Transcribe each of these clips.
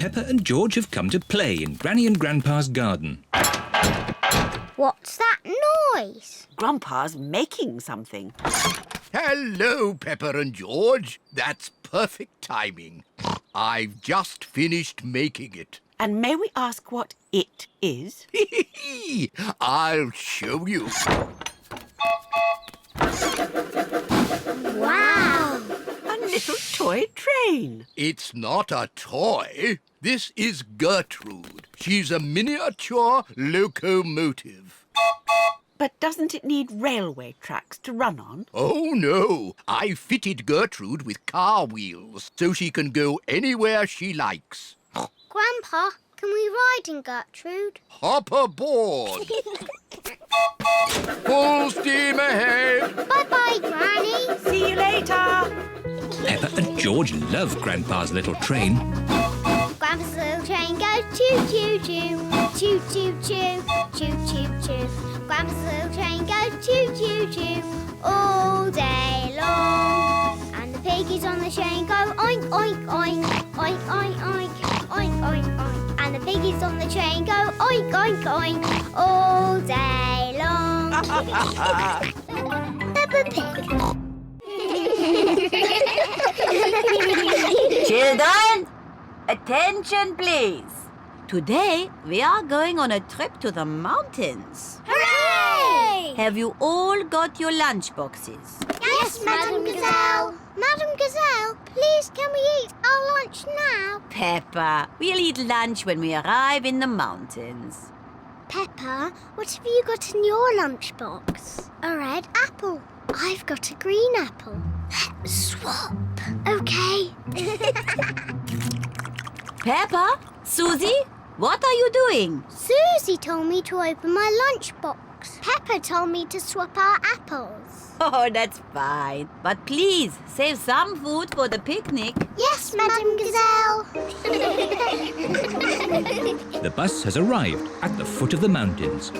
Peppa and George have come to play in Granny and Grandpa's garden. What's that noise? Grandpa's making something. Hello, Peppa and George. That's perfect timing. I've just finished making it. And may we ask what it is? I'll show you. Wow! A little toy train. It's not a toy. This is Gertrude. She's a miniature locomotive. But doesn't it need railway tracks to run on? Oh, no. I fitted Gertrude with car wheels so she can go anywhere she likes. Grandpa, can we ride in Gertrude? Hop aboard. Full steam ahead. Bye-bye, Granny. See you later. Peppa and George love Grandpa's little train. Grandpa's little train goes choo-choo-choo, choo-choo-choo, choo-choo-choo. Grandpa's little train goes choo-choo-choo all day long. And the piggies on the train go oink, oink, oink, oink, oink, oink, oink, oink, oink. And the piggies on the train go oink, oink, oink all day long. Peppa Pig. Children, attention please. Today we are going on a trip to the mountains. Hooray! Have you all got your lunch boxes? Yes, Madam Gazelle. Madam Gazelle, please can we eat our lunch now? Peppa, we'll eat lunch when we arrive in the mountains. Peppa, what have you got in your lunchbox? A red apple. I've got a green apple. Let's swap. Okay. Peppa, Susie, what are you doing? Susie told me to open my lunchbox. Peppa told me to swap our apples. Oh, that's fine. But please, save some food for the picnic. Yes, Madam Gazelle. The bus has arrived at the foot of the mountains.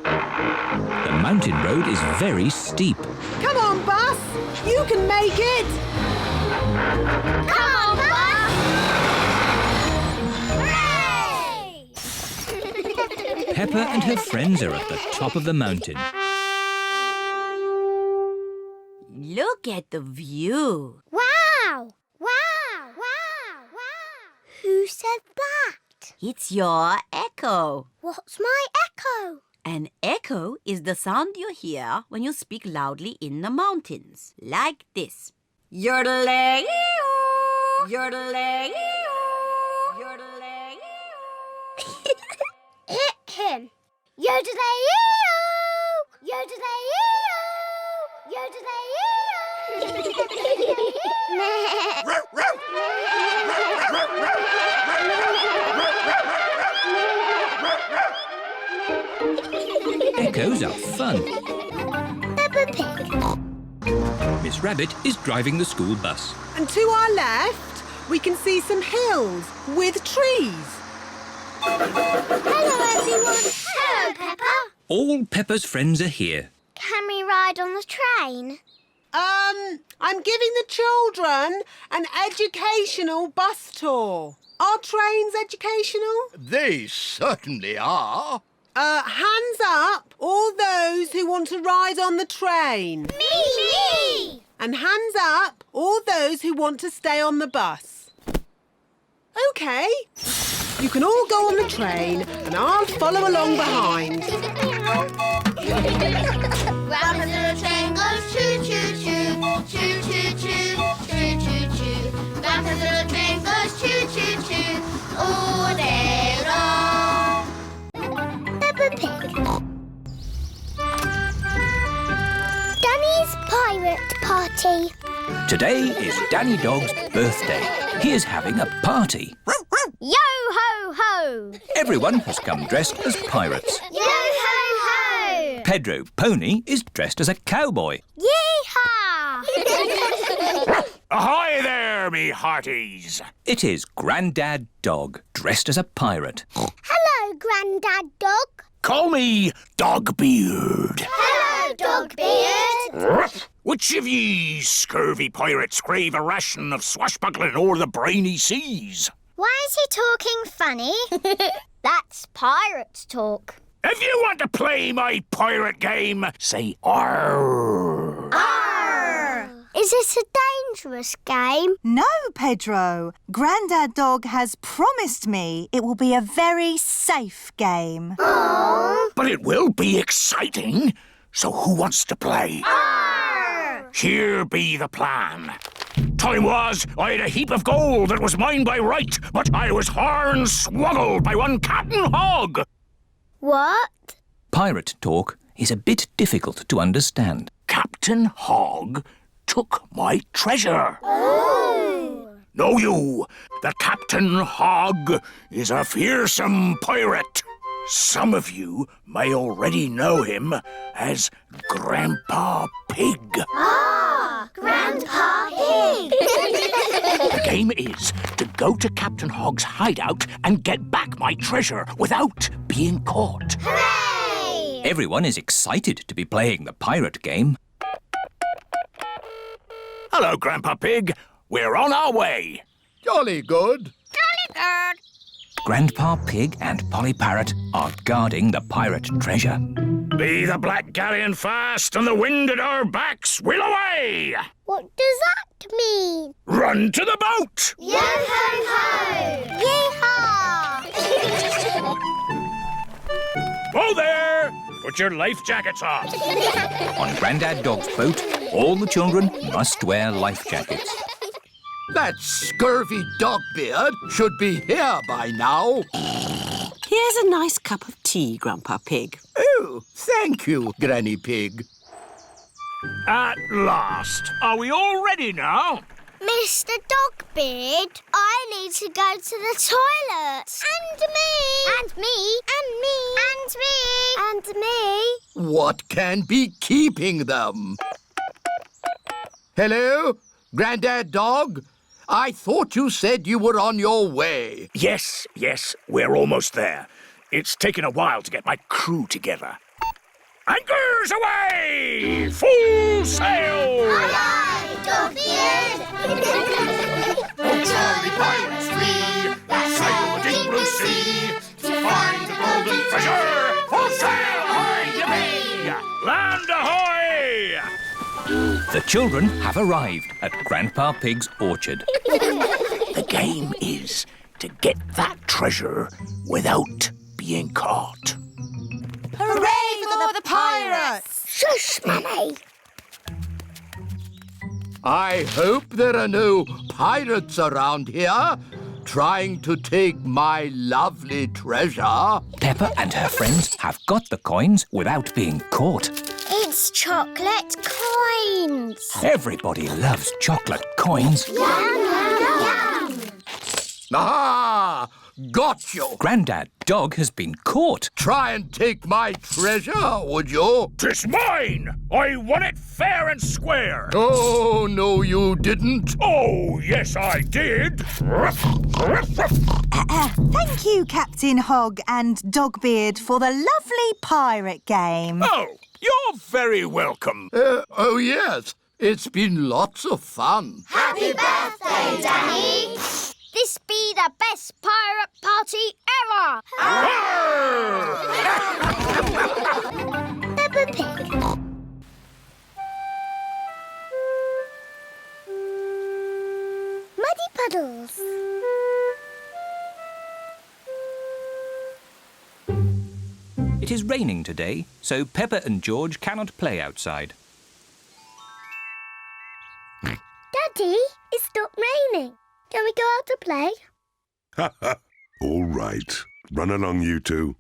The mountain road is very steep. Come on, bus. You can make it. Come on, bus! Hooray! Peppa and her friends are at the top of the mountain. Look at the view. Wow! Wow! Wow! Wow! Who said that? It's your echo. What's my echo? An echo is the sound you hear when you speak loudly in the mountains, like this. Yodeling-ee-oo, yodeling-ee-oo, yodeling-ee-oo. Hit him! Yodeling-ee-oo! Yodeling-ee-oo! Yodeling-ee-oo! Echoes are fun. Peppa Pig. Miss Rabbit is driving the school bus. And to our left, we can see some hills with trees. Hello, everyone. Hello, Peppa. All Peppa's friends are here. Can we ride on the train? I'm giving the children an educational bus tour. Are trains educational? They certainly are. Hands up, all those who want to ride on the train. Me! And hands up, all those who want to stay on the bus. OK. You can all go on the train and I'll follow along behind. Grandpa's little train goes choo-choo-choo, choo-choo-choo, choo-choo-choo. Grandpa's little train goes choo-choo-choo all day long. Peppa Pig. Danny's Pirate Party. Today is Danny Dog's birthday. He is having a party. Yo-ho-ho! Everyone has come dressed as pirates. Yo-ho-ho! Pedro Pony is dressed as a cowboy. Yee-haw! Ahoy there, me hearties! It is Grandad Dog, dressed as a pirate. Hello, Grandad Dog. Call me Dogbeard. Hello, Dogbeard. Which of ye scurvy pirates crave a ration of swashbuckling o'er the briny seas? Why is he talking funny? That's pirate talk. If you want to play my pirate game, say arr. Arr! Is this a dangerous game? No, Pedro. Grandad Dog has promised me it will be a very safe game. Oh! But it will be exciting. So who wants to play? Arr! Here be the plan. Time was, I had a heap of gold that was mine by right, but I was horn-swoggled by one Captain Hog. What? Pirate talk is a bit difficult to understand. Captain Hog took my treasure. Oh! Know you that Captain Hog is a fearsome pirate? Some of you may already know him as Grandpa Pig. Ah! Grandpa Pig! The game is to go to Captain Hog's hideout and get back my treasure without being caught. Hooray! Everyone is excited to be playing the pirate game. Hello, Grandpa Pig. We're on our way. Jolly good. Grandpa Pig and Polly Parrot are guarding the pirate treasure. Be the black galleon fast and the wind at our backs, we'll away! What does that mean? Run to the boat! Yo-ho-ho! Yeehaw! Whoa there! Put your life jackets on. On Grandad Dog's boat, all the children must wear life jackets. That scurvy Dogbeard should be here by now. Here's a nice cup of tea, Grandpa Pig. Oh, thank you, Granny Pig. At last. Are we all ready now? Mr. Dogbeard, I need to go to the toilet. And me. And me. And me. And me. And me. What can be keeping them? Hello, Grandad Dog? I thought you said you were on your way. Yes, we're almost there. It's taken a while to get my crew together. Anchors away! Full sail! Aye, Dogbeard! Oh, jolly pirates we, that sail the deep blue sea, to find the golden treasure. Full sail, ahoy, ye Land ahoy! The children have arrived at Grandpa Pig's orchard. The game is to get that treasure without being caught. Hooray for the pirates! Shush, Mummy. I hope there are no pirates around here trying to take my lovely treasure. Peppa and her friends have got the coins without being caught. It's chocolate coins. Everybody loves chocolate coins. Yum, yum, yum. Ah, got you. Grandad Dog has been caught. Try and take my treasure, would you? 'Tis mine! I won it fair and square! Oh, no, you didn't. Oh, yes, I did! Thank you, Captain Hog and Dogbeard, for the lovely pirate game. Oh, you're very welcome. Oh, yes. It's been lots of fun. Happy birthday, Danny. This be the best pirate party ever. Peppa Pig. Muddy puddles. It is raining today, so Peppa and George cannot play outside. Daddy, it's stopped raining. Can we go out to play? All right. Run along, you two.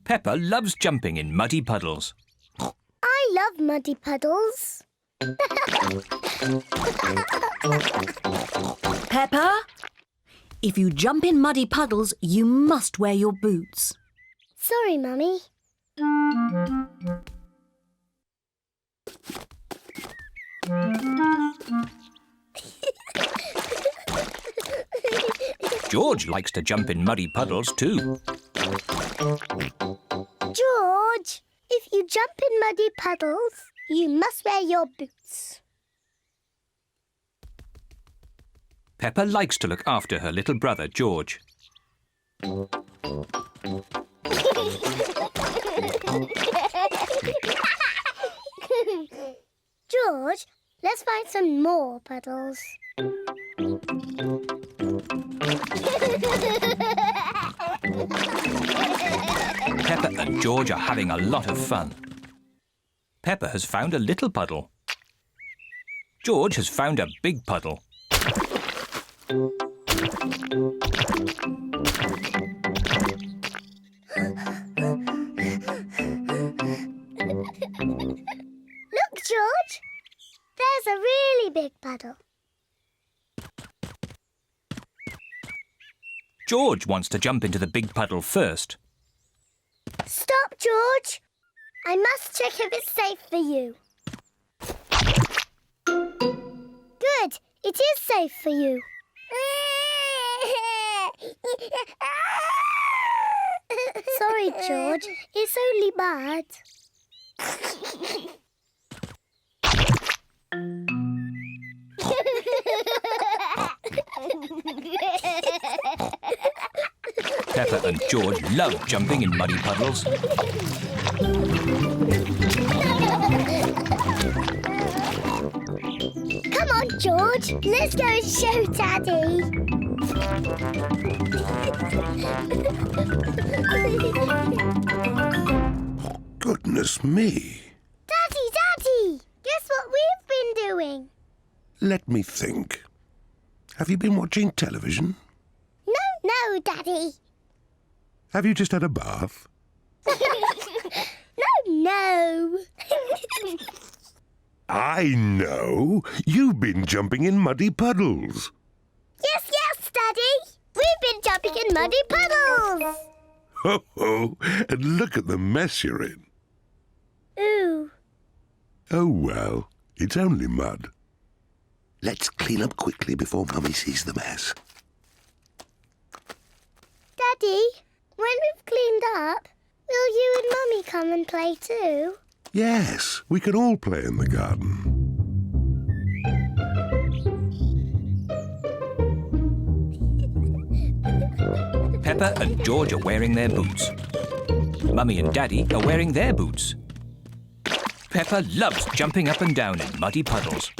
Peppa loves jumping in muddy puddles. I love muddy puddles. Peppa, if you jump in muddy puddles, you must wear your boots. Sorry, Mummy. George likes to jump in muddy puddles too. George, to jump in muddy puddles, you must wear your boots. Peppa likes to look after her little brother, George. George, let's find some more puddles. Peppa and George are having a lot of fun. Peppa has found a little puddle. George has found a big puddle. Look, George. There's a really big puddle. George wants to jump into the big puddle first. Stop, George. I must check if it's safe for you. Good. It is safe for you. Sorry, George. It's only mud. Peppa and George love jumping in muddy puddles. Come on, George. Let's go and show Daddy. Goodness me. Daddy! Guess what we've been doing? Let me think. Have you been watching television? No, Daddy. Have you just had a bath? No. I know. You've been jumping in muddy puddles. Yes, Daddy. We've been jumping in muddy puddles. Ho, ho. And look at the mess you're in. Ooh. Oh, well, it's only mud. Let's clean up quickly before Mummy sees the mess. Daddy, when we've cleaned up, will you and Mummy come and play too? Yes, we can all play in the garden. Peppa and George are wearing their boots. Mummy and Daddy are wearing their boots. Peppa loves jumping up and down in muddy puddles.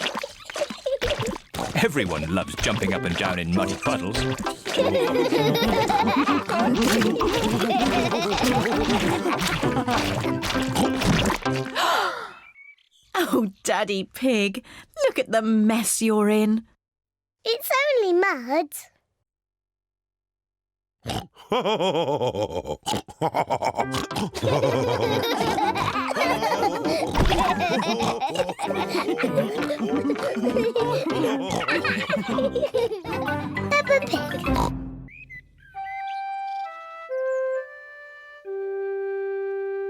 Everyone loves jumping up and down in muddy puddles. Oh, Daddy Pig, look at the mess you're in. It's only mud. Peppa Pig.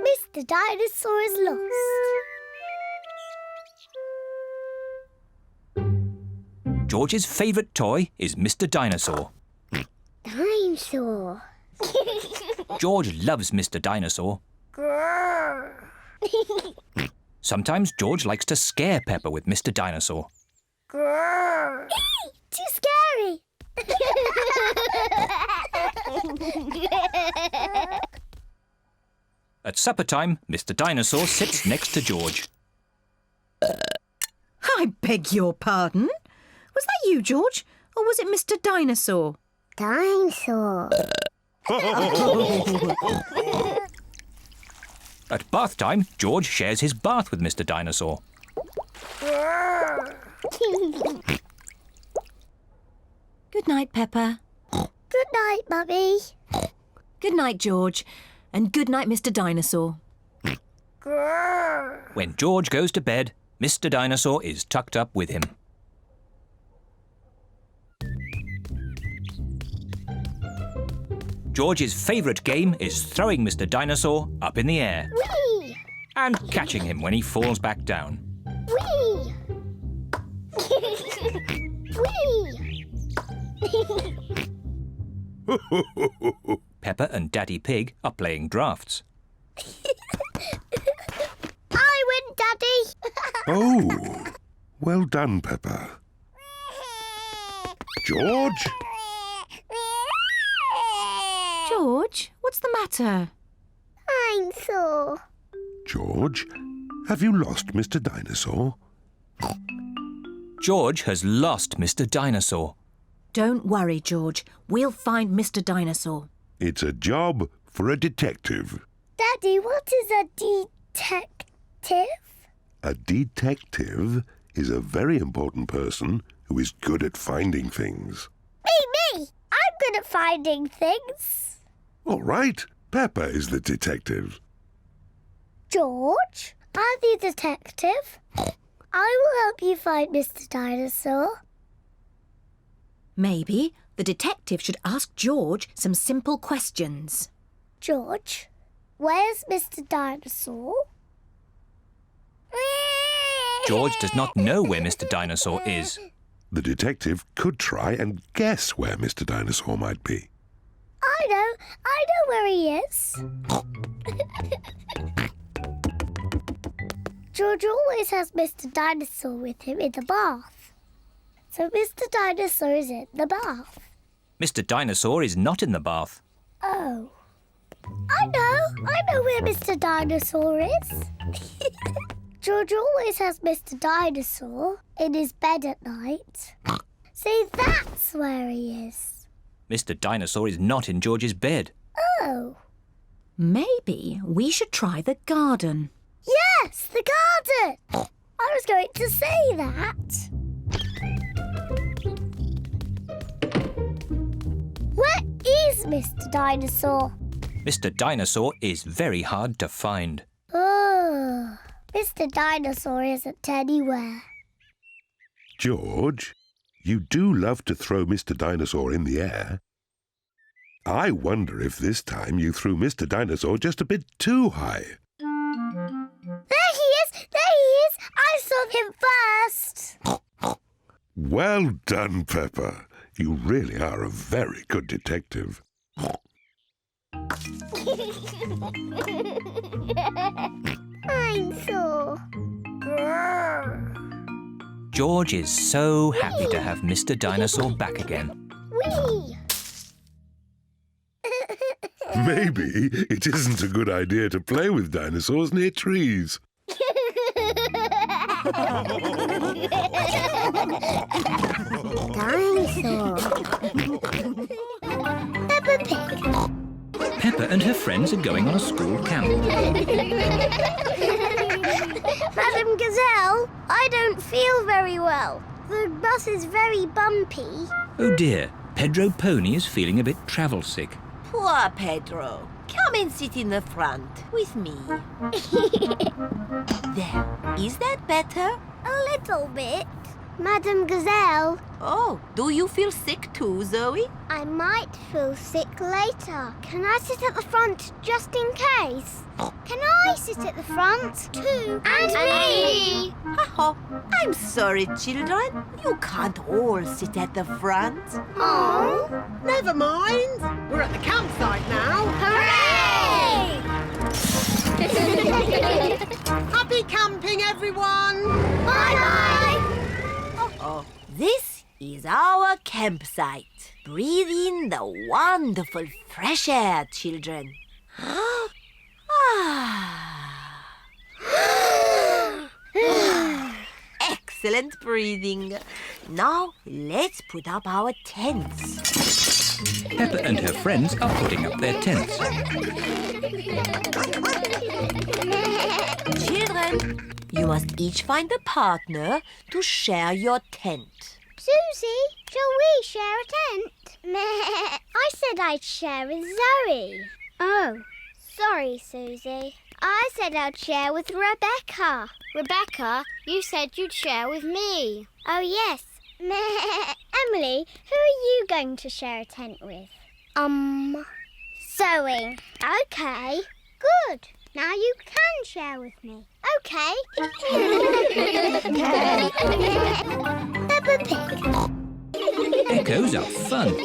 Mr. Dinosaur is lost. George's favourite toy is Mr. Dinosaur. Dinosaur. George loves Mr. Dinosaur. Grrr. Sometimes George likes to scare Peppa with Mr. Dinosaur. Grrr. Too scary. At supper time, Mr. Dinosaur sits next to George. I beg your pardon? Was that you, George? Or was it Mr. Dinosaur? Dinosaur. At bath time, George shares his bath with Mr. Dinosaur. Good night, Peppa. Good night, Mummy. Good night, George. And good night, Mr. Dinosaur. Grrr. When George goes to bed, Mr. Dinosaur is tucked up with him. George's favourite game is throwing Mr. Dinosaur up in the air Whee! and catching him when he falls back down. Whee! Whee! Peppa and Daddy Pig are playing drafts. Oh, well done, Peppa. George? George, what's the matter? I'm sore. George, have you lost Mr. Dinosaur? George has lost Mr. Dinosaur. Don't worry, George. We'll find Mr. Dinosaur. It's a job for a detective. Daddy, what is a detective? A detective is a very important person who is good at finding things. Me! I'm good at finding things. All right, Peppa is the detective. George, I'm the detective. I will help you find Mr. Dinosaur. Maybe the detective should ask George some simple questions. George, where's Mr. Dinosaur? George does not know where Mr. Dinosaur is. The detective could try and guess where Mr. Dinosaur might be. I know where he is. George always has Mr. Dinosaur with him in the bath. So Mr. Dinosaur is in the bath. Mr. Dinosaur is not in the bath. Oh. I know where Mr. Dinosaur is. George always has Mr. Dinosaur in his bed at night. See, that's where he is. Mr. Dinosaur is not in George's bed. Oh. Maybe we should try the garden. Yes, the garden. I was going to say that. Where is Mr. Dinosaur? Mr. Dinosaur is very hard to find. Oh, Mr. Dinosaur isn't anywhere. George, you do love to throw Mr. Dinosaur in the air. I wonder if this time you threw Mr. Dinosaur just a bit too high. There he is! There he is! I saw him first! Well done, Peppa. You really are a very good detective. I'm sore. George is so happy to have Mr. Dinosaur back again. Whee! Maybe it isn't a good idea to play with dinosaurs near trees. Dinosaur. Peppa Pig. Peppa and her friends are going on a school camp. Madam Gazelle, I don't feel very well. The bus is very bumpy. Oh dear, Pedro Pony is feeling a bit travel sick. Poor Pedro. Come and sit in the front with me. There. Is that better? A little bit. Madam Gazelle, Oh, do you feel sick too, Zoe? I might feel sick later. Can I sit at the front just in case? Can I sit at the front too? And me! Oh, I'm sorry, children. You can't all sit at the front. Oh! Never mind. We're at the campsite now. Hooray! Happy camping, everyone. Bye-bye! Oh, this is our campsite. Breathe in the wonderful fresh air, children. Excellent breathing. Now let's put up our tents. Peppa and her friends are putting up their tents. Children, you must each find a partner to share your tent. Susie, shall we share a tent? I said I'd share with Zoe. Oh, sorry, Susie. I said I'd share with Rebecca. Rebecca, you said you'd share with me. Oh, yes. Emily, who are you going to share a tent with? Zoe. Okay, good. Now you can share with me. Okay. Peppa Pig. Echoes are fun.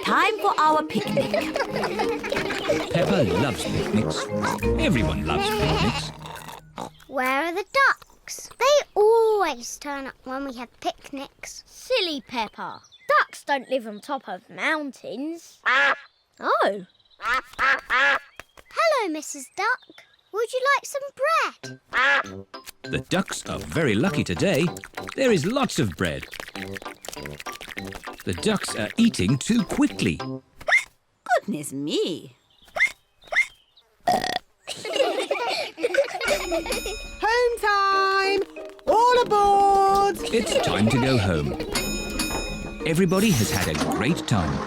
Time for our picnic. Peppa loves picnics. Everyone loves picnics. Where are the ducks? They all always turn up when we have picnics. Silly Peppa. Ducks don't live on top of mountains. Oh. Hello, Mrs. Duck. Would you like some bread? The ducks are very lucky today. There is lots of bread. The ducks are eating too quickly. Goodness me. Home time! All aboard! It's time to go home. Everybody has had a great time.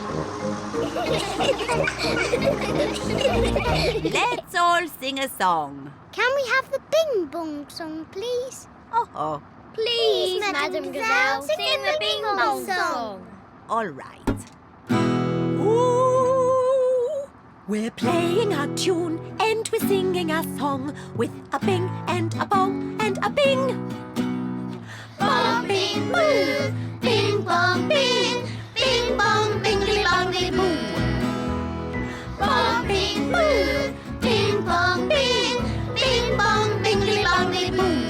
Let's all sing a song. Can we have the Bing Bong song, please? Oh. Please, Madam Madam Gazelle, Gazelle, sing the Bing Bong song. All right. Ooh, we're playing a tune and we're singing a song with a bing and a bong and a bing. Bong, bing, boo. Bing, bong, bing. Bing, bong, bingly, bongly, boo. Bong, bing, boo. Bing, bong, bing. Bing, bong, bingly, bongly, boo.